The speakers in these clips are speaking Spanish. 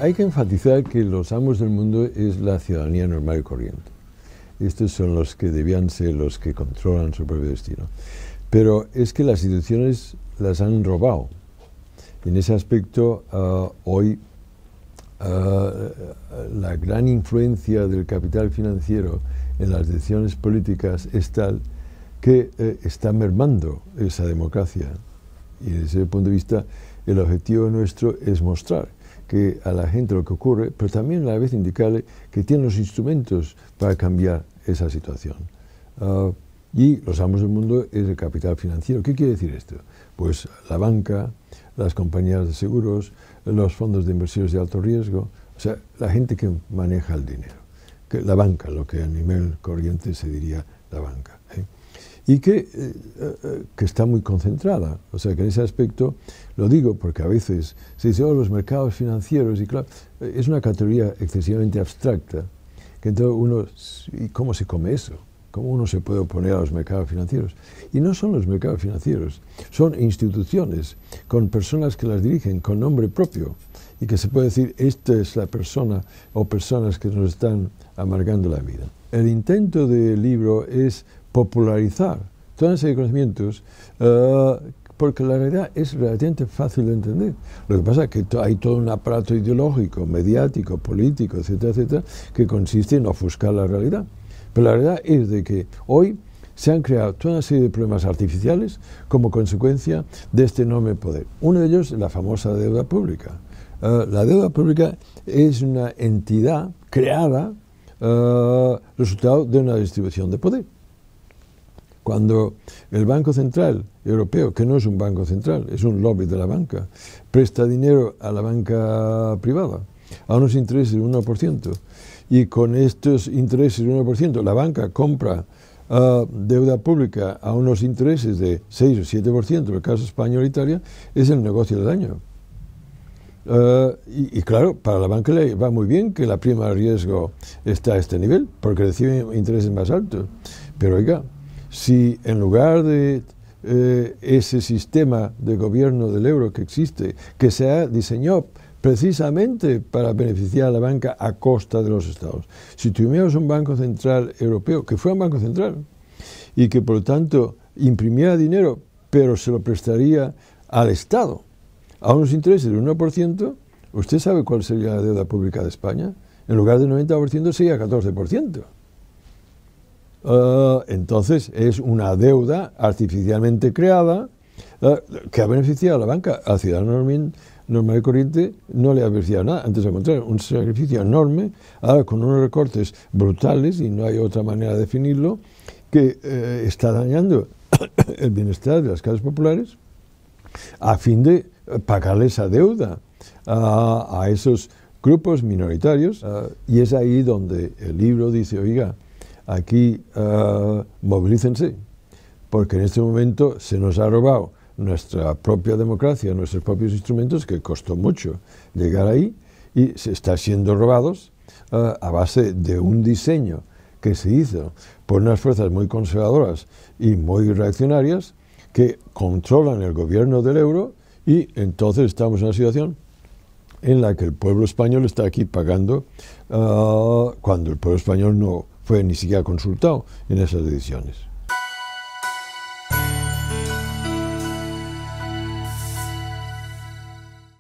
hay que enfatizar que los amos del mundo es la ciudadanía normal y corriente. Estos son los que debían ser los que controlan su propio destino. Pero es que las instituciones las han robado. En ese aspecto, hoy la gran influencia del capital financiero en las decisiones políticas es tal que está mermando esa democracia. Y desde ese punto de vista, el objetivo nuestro es mostrar que a la gente lo que ocurre, pero también a la vez indicarle que tiene los instrumentos para cambiar esa situación. Y los amos del mundo es el capital financiero. ¿Qué quiere decir esto? Pues la banca, las compañías de seguros, los fondos de inversiones de alto riesgo, o sea, la gente que maneja el dinero. La banca, lo que a nivel corriente se diría la banca. Y que está muy concentrada. O sea, que en ese aspecto, lo digo porque a veces se dice, los mercados financieros, y claro, es una categoría excesivamente abstracta, que entonces uno, ¿y cómo se come eso? ¿Cómo uno se puede oponer a los mercados financieros? Y no son los mercados financieros, son instituciones con personas que las dirigen con nombre propio y que se puede decir, esta es la persona o personas que nos están amargando la vida. El intento del libro es popularizar toda una serie de conocimientos porque la realidad es relativamente fácil de entender. Lo que pasa es que hay todo un aparato ideológico, mediático, político, etcétera, etcétera, que consiste en ofuscar la realidad. Pero la realidad es de que hoy se han creado toda una serie de problemas artificiales como consecuencia de este enorme poder. Uno de ellos es la famosa deuda pública. La deuda pública es una entidad creada resultado de una distribución de poder. Cuando el Banco Central Europeo, que no es un banco central, es un lobby de la banca, presta dinero a la banca privada a unos intereses del 1%, y con estos intereses del 1%, la banca compra deuda pública a unos intereses de 6 o 7%, en el caso español e Italia, es el negocio del año. Y claro, para la banca le va muy bien que la prima de riesgo está a este nivel, porque recibe intereses más altos. Pero oiga, si en lugar de ese sistema de gobierno del euro que existe, que se ha diseñado precisamente para beneficiar a la banca a costa de los estados, si tuviéramos un Banco Central Europeo, que fuera un Banco Central, y que por lo tanto imprimiera dinero, pero se lo prestaría al Estado, a unos intereses del 1%, ¿usted sabe cuál sería la deuda pública de España? En lugar del 90% sería 14%. Entonces es una deuda artificialmente creada que ha beneficiado a la banca. Al ciudadano normal y corriente no le ha beneficiado nada, antes al contrario, un sacrificio enorme, ahora con unos recortes brutales, y no hay otra manera de definirlo, que está dañando el bienestar de las clases populares a fin de pagarle esa deuda a esos grupos minoritarios, y es ahí donde el libro dice, oiga, aquí movilícense, porque en este momento se nos ha robado nuestra propia democracia, nuestros propios instrumentos, que costó mucho llegar ahí, y se está siendo robados a base de un diseño que se hizo por unas fuerzas muy conservadoras y muy reaccionarias que controlan el gobierno del euro, y entonces estamos en una situación en la que el pueblo español está aquí pagando cuando el pueblo español no fue ni siquiera consultado en esas decisiones.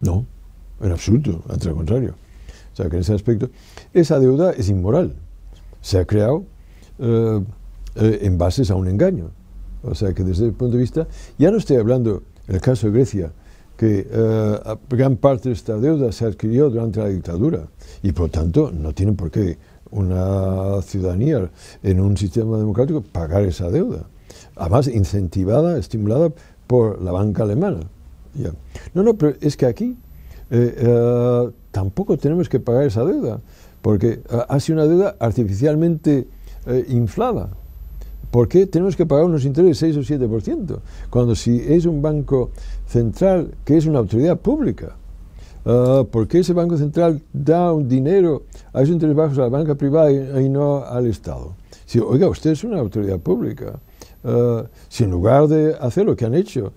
No, en absoluto, al contrario. O sea que en ese aspecto, esa deuda es inmoral. Se ha creado en bases a un engaño. O sea que desde el punto de vista, ya no estoy hablando, en el caso de Grecia, que gran parte de esta deuda se adquirió durante la dictadura y por tanto no tienen por qué una ciudadanía en un sistema democrático pagar esa deuda. Además, incentivada, estimulada por la banca alemana. Ya. No, pero es que aquí tampoco tenemos que pagar esa deuda, porque ha sido una deuda artificialmente inflada. ¿Por qué tenemos que pagar unos intereses 6 o 7%? Cuando si es un banco central que es una autoridad pública, ¿por qué ese banco central da un dinero a esos intereses bajos a la banca privada y no al Estado? Si, oiga, usted es una autoridad pública, si en lugar de hacer lo que han hecho,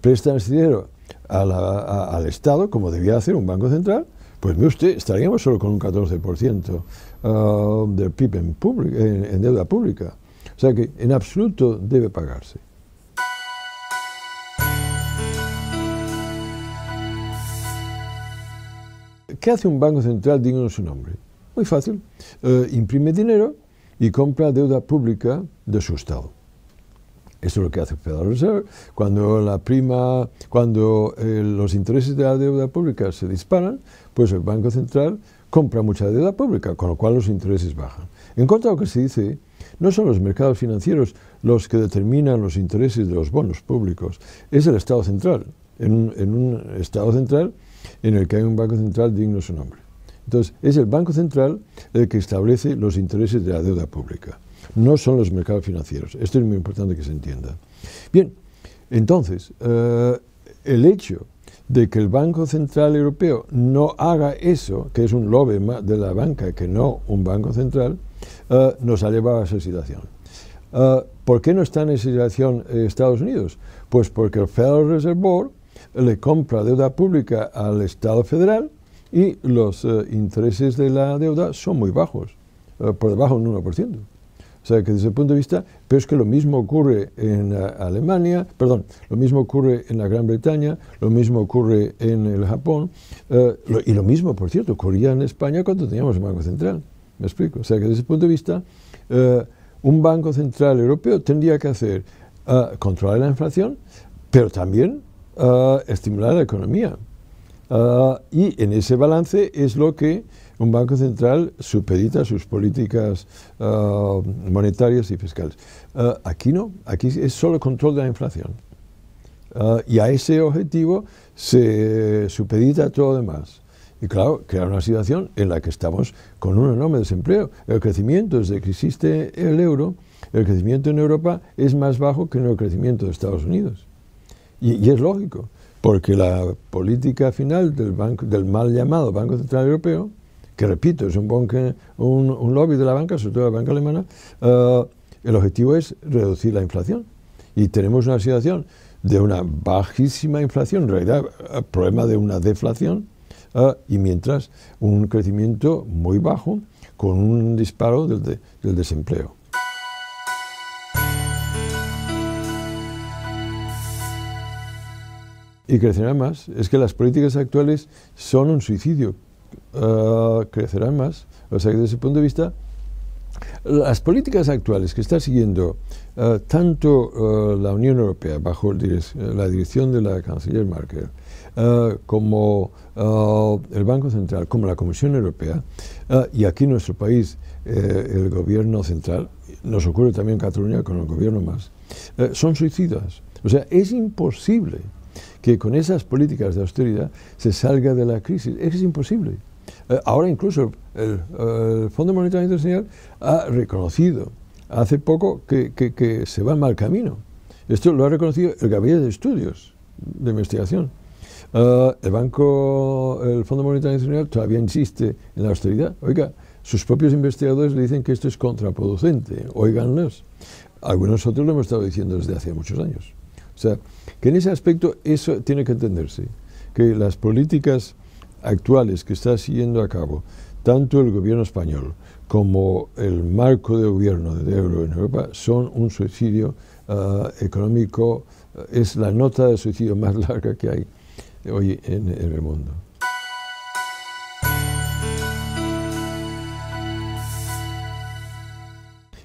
prestan ese dinero al Estado, como debía hacer un banco central, pues mire usted, estaríamos solo con un 14% del PIB en deuda pública. O sea que en absoluto debe pagarse. ¿Qué hace un banco central digno de su nombre? Muy fácil. Imprime dinero y compra deuda pública de su Estado. Eso es lo que hace el Federal Reserve. Cuando los intereses de la deuda pública se disparan, pues el Banco Central compra mucha deuda pública, con lo cual los intereses bajan. En contra de lo que se dice, no son los mercados financieros los que determinan los intereses de los bonos públicos, es el Estado Central, en un Estado Central en el que hay un Banco Central digno de su nombre. Entonces, es el Banco Central el que establece los intereses de la deuda pública, no son los mercados financieros. Esto es muy importante que se entienda. Bien, entonces, el hecho de que el Banco Central Europeo no haga eso, que es un lobby de la banca, que no un Banco Central, nos ha llevado a esa situación. ¿Por qué no está en esa situación Estados Unidos? Pues porque el Federal Reserve Board le compra deuda pública al Estado federal y los intereses de la deuda son muy bajos, por debajo del 1%. O sea que desde el punto de vista, pero es que lo mismo ocurre en Alemania, perdón, lo mismo ocurre en la Gran Bretaña, lo mismo ocurre en el Japón, y lo mismo, por cierto, ocurría en España cuando teníamos un Banco Central. ¿Me explico? O sea que desde ese punto de vista, un Banco Central Europeo tendría que hacer controlar la inflación, pero también estimular la economía. Y en ese balance es lo que un Banco Central supedita sus políticas monetarias y fiscales. Aquí no, aquí es solo control de la inflación. Y a ese objetivo se supedita todo lo demás. Y claro, crear una situación en la que estamos con un enorme desempleo. El crecimiento, desde que existe el euro, el crecimiento en Europa es más bajo que el crecimiento de Estados Unidos. Y es lógico, porque la política final del mal llamado Banco Central Europeo, que repito, es un lobby de la banca, sobre todo la banca alemana, el objetivo es reducir la inflación. Y tenemos una situación de una bajísima inflación, en realidad el problema de una deflación, y mientras un crecimiento muy bajo con un disparo del desempleo. Y crecerá más. Es que las políticas actuales son un suicidio. Crecerán más. O sea que desde ese punto de vista, las políticas actuales que está siguiendo tanto la Unión Europea bajo la dirección de la canciller Merkel, como el Banco Central, como la Comisión Europea, y aquí en nuestro país el gobierno central, nos ocurre también en Cataluña con el gobierno más, son suicidas. O sea, es imposible que con esas políticas de austeridad se salga de la crisis. Es imposible. Ahora incluso el Fondo Monetario Internacional ha reconocido hace poco que se va en mal camino. Esto lo ha reconocido el Gabinete de Estudios de Investigación. El Fondo Monetario Internacional todavía insiste en la austeridad. Oiga, sus propios investigadores le dicen que esto es contraproducente. Óiganlos. Algunos otros lo hemos estado diciendo desde hace muchos años. O sea, que en ese aspecto eso tiene que entenderse, que las políticas actuales que está siguiendo a cabo tanto el gobierno español como el marco de gobierno del euro en Europa son un suicidio económico, es la nota de suicidio más larga que hay hoy en el mundo.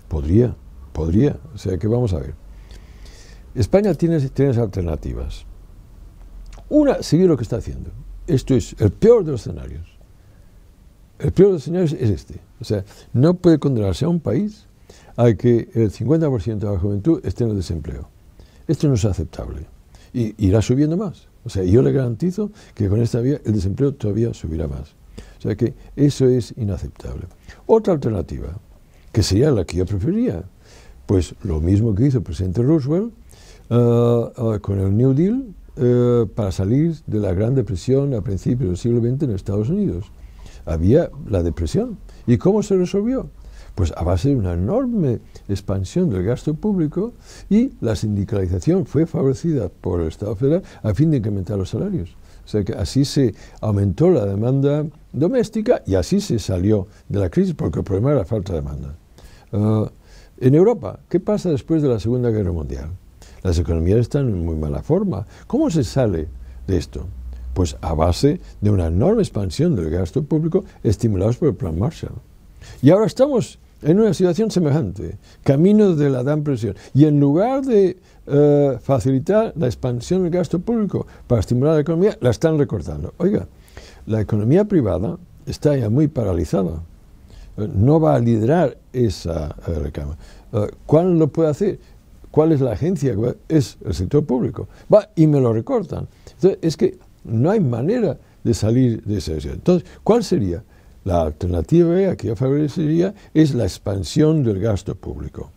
Podría, o sea que vamos a ver. España tiene alternativas. Una, seguir lo que está haciendo. Esto es el peor de los escenarios. El peor de los escenarios es este. O sea, no puede condenarse a un país a que el 50% de la juventud esté en el desempleo. Esto no es aceptable. Y irá subiendo más. O sea, yo le garantizo que con esta vía el desempleo todavía subirá más. O sea que eso es inaceptable. Otra alternativa, que sería la que yo preferiría, pues lo mismo que hizo el presidente Roosevelt con el New Deal para salir de la Gran Depresión a principios del siglo XX en Estados Unidos. Había la depresión. ¿Y cómo se resolvió? Pues a base de una enorme expansión del gasto público, y la sindicalización fue favorecida por el Estado federal a fin de incrementar los salarios. O sea que así se aumentó la demanda doméstica y así se salió de la crisis, porque el problema era la falta de demanda. En Europa, ¿qué pasa después de la Segunda Guerra Mundial? Las economías están en muy mala forma. ¿Cómo se sale de esto? Pues a base de una enorme expansión del gasto público estimulados por el Plan Marshall. Y ahora estamos en una situación semejante, camino de la gran presión. Y en lugar de facilitar la expansión del gasto público para estimular la economía, la están recortando. Oiga, la economía privada está ya muy paralizada. No va a liderar esa recama. ¿Cuál lo puede hacer? ¿Cuál es la agencia? Es el sector público. Va y me lo recortan. Entonces, es que no hay manera de salir de esa situación. Entonces, ¿cuál sería? La alternativa que yo favorecería es la expansión del gasto público.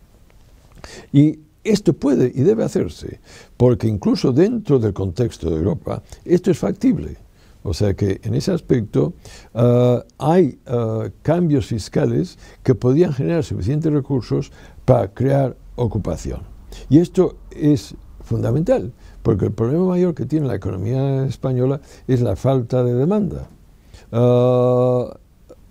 Y esto puede y debe hacerse, porque incluso dentro del contexto de Europa, esto es factible. O sea que en ese aspecto hay cambios fiscales que podrían generar suficientes recursos para crear ocupación. Y esto es fundamental, porque el problema mayor que tiene la economía española es la falta de demanda.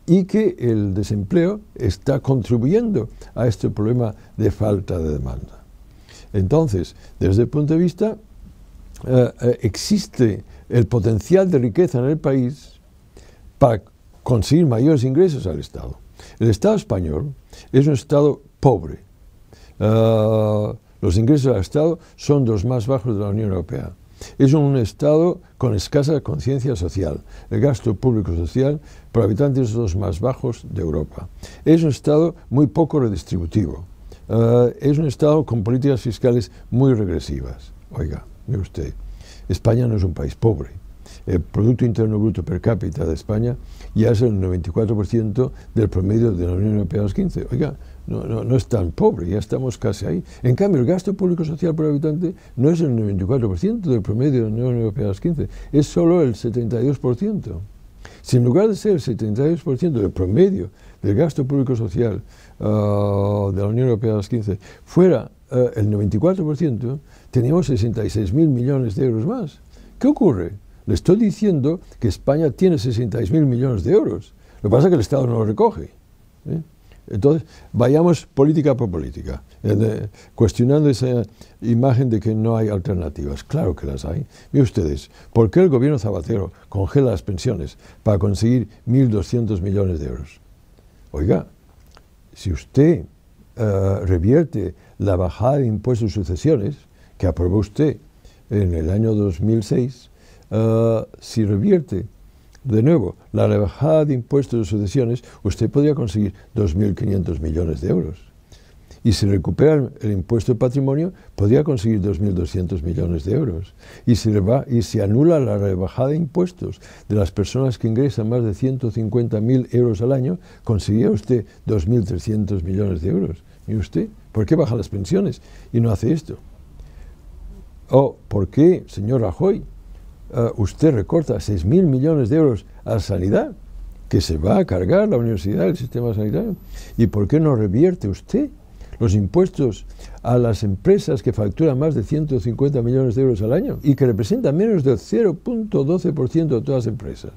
Y que el desempleo está contribuyendo a este problema de falta de demanda. Entonces, desde el punto de vista, existe el potencial de riqueza en el país para conseguir mayores ingresos al Estado. El Estado español es un Estado pobre. Los ingresos al Estado son de los más bajos de la Unión Europea. Es un Estado con escasa conciencia social. El gasto público social por habitante es de los más bajos de Europa. Es un Estado muy poco redistributivo. Es un Estado con políticas fiscales muy regresivas. Oiga, mire usted, España no es un país pobre. El Producto Interno Bruto per cápita de España ya es el 94% del promedio de la Unión Europea a los 15. Oiga, no es tan pobre, ya estamos casi ahí. En cambio, el gasto público social por habitante no es el 94% del promedio de la Unión Europea a los 15, es solo el 72%. Si en lugar de ser el 72% del promedio del gasto público social de la Unión Europea a los 15 fuera el 94%, teníamos 66.000 millones de euros más. ¿Qué ocurre? Le estoy diciendo que España tiene 66.000 millones de euros. Lo que pasa es que el Estado no lo recoge. Entonces, vayamos política por política, cuestionando esa imagen de que no hay alternativas. Claro que las hay. Miren ustedes, ¿por qué el gobierno Zapatero congela las pensiones para conseguir 1.200 millones de euros? Oiga, si usted revierte la bajada de impuestos de sucesiones que aprobó usted en el año 2006, si revierte de nuevo la rebajada de impuestos de sucesiones, usted podría conseguir 2.500 millones de euros. Y si recupera el impuesto de patrimonio, podría conseguir 2.200 millones de euros. Y si anula la rebajada de impuestos de las personas que ingresan más de 150.000 euros al año, conseguiría usted 2.300 millones de euros. ¿Y usted? ¿Por qué baja las pensiones y no hace esto? ¿O por qué, señor Rajoy, usted recorta 6.000 millones de euros a la sanidad, que se va a cargar la universidad, el sistema sanitario? ¿Y por qué no revierte usted los impuestos a las empresas que facturan más de 150 millones de euros al año y que representan menos del 0.12% de todas las empresas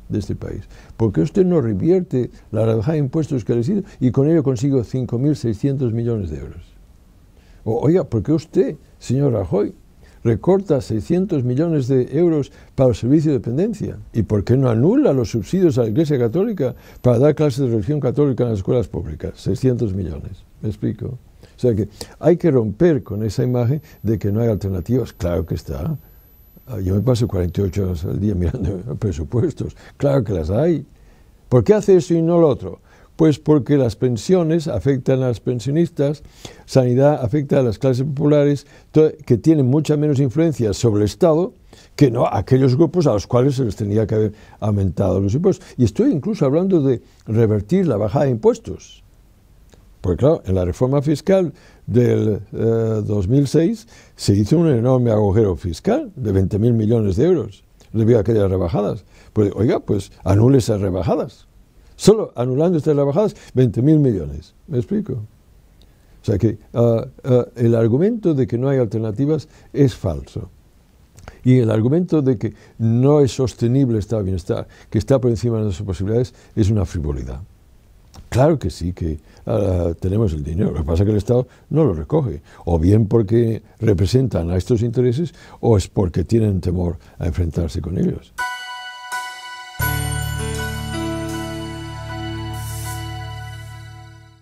de este país? ¿Por qué usted no revierte la rebajada de impuestos que le hizo y con ello consigo 5.600 millones de euros? Oiga, ¿por qué usted, señor Rajoy, recorta 600 millones de euros para el servicio de dependencia? ¿Y por qué no anula los subsidios a la Iglesia Católica para dar clases de religión católica en las escuelas públicas? 600 millones, ¿me explico? O sea que hay que romper con esa imagen de que no hay alternativas. Claro que está. Yo me paso 48 horas al día mirando presupuestos. Claro que las hay. ¿Por qué hace eso y no lo otro? Pues porque las pensiones afectan a los pensionistas, sanidad afecta a las clases populares, que tienen mucha menos influencia sobre el Estado que no aquellos grupos a los cuales se les tenía que haber aumentado los impuestos. Y estoy incluso hablando de revertir la bajada de impuestos. Porque claro, en la reforma fiscal del 2006 se hizo un enorme agujero fiscal de 20.000 millones de euros debido a aquellas rebajadas. Pues oiga, pues anule esas rebajadas. Solo anulando estas rebajadas, 20.000 millones. ¿Me explico? O sea que el argumento de que no hay alternativas es falso. Y el argumento de que no es sostenible el estado de bienestar, que está por encima de nuestras posibilidades, es una frivolidad. Claro que sí, que tenemos el dinero, lo que pasa es que el Estado no lo recoge, o bien porque representan a estos intereses, o es porque tienen temor a enfrentarse con ellos.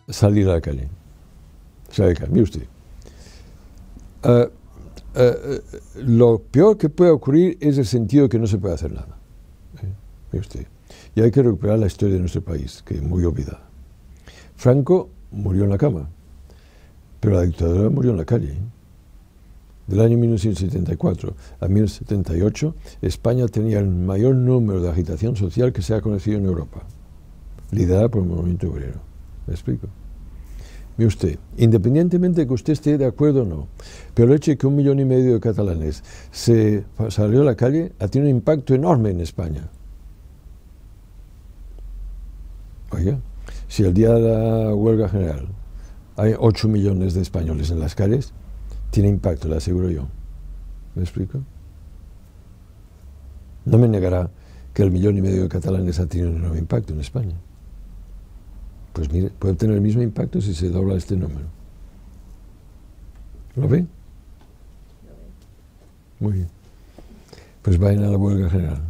Salir a la calle. Mire usted. Lo peor que puede ocurrir es el sentido de que no se puede hacer nada. Mire usted. Y hay que recuperar la historia de nuestro país, que es muy olvidada. Franco murió en la cama, pero la dictadura murió en la calle. Del año 1974 a 1978, España tenía el mayor número de agitación social que se ha conocido en Europa, liderada por el movimiento obrero. ¿Me explico? Mire usted, independientemente de que usted esté de acuerdo o no, pero el hecho de que 1,5 millones de catalanes se salió a la calle ha tenido un impacto enorme en España. Oiga, si el día de la huelga general hay 8 millones de españoles en las calles, tiene impacto, le aseguro yo. ¿Me explico? No me negará que el 1,5 millones de catalanes ha tenido un enorme impacto en España. Pues mire, puede tener el mismo impacto si se dobla este número. ¿Lo ve? Muy bien. Pues vayan a la huelga general.